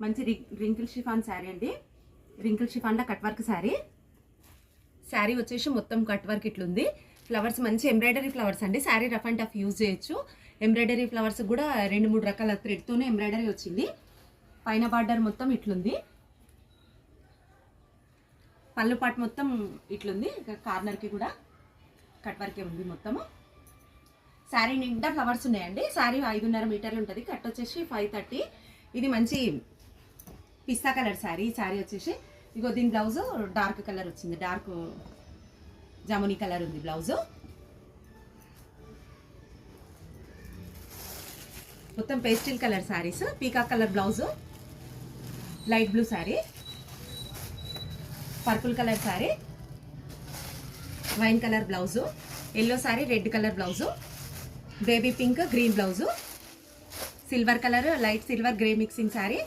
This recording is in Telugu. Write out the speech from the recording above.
మంచి రింకిల్ షిఫాన్ శారీ అండి. రింకిల్ షిఫాన్లో కట్ వర్క్ శారీ వచ్చేసి మొత్తం కట్ వర్క్ ఇట్లుంది. ఫ్లవర్స్ మంచి ఎంబ్రాయిడరీ ఫ్లవర్స్ అండి. Sari rough and tough use చేయొచ్చు. ఎంబ్రాయిడరీ ఫ్లవర్స్ కూడా 2-3 రకాల థ్రెడ్తోనే ఎంబ్రాయిడరీ వచ్చింది. పైన బార్డర్ మొత్తం ఇట్లుంది. పళ్ళు పాటు మొత్తం ఇట్లుంది. కార్నర్కి కూడా కట్ వర్కే ఉంది మొత్తము. శారీ నిండా ఫ్లవర్స్ ఉన్నాయండి. శారీ 5.5 మీటర్లు ఉంటుంది. కట్ వచ్చేసి 530. ఇది మంచి పిస్తా కలర్ శారీ. శారీ వచ్చేసి ఇగో దీని బ్లౌజు డార్క్ కలర్ వచ్చింది. డార్క్ జామునీ కలర్ ఉంది బ్లౌజు. మొత్తం pastel colour saris. Peacock colour blouse, light blue sari, purple colour sari, wine colour blouse, yellow sari, red colour blouse, baby pink green blouse, silver colour light silver grey mixing sari,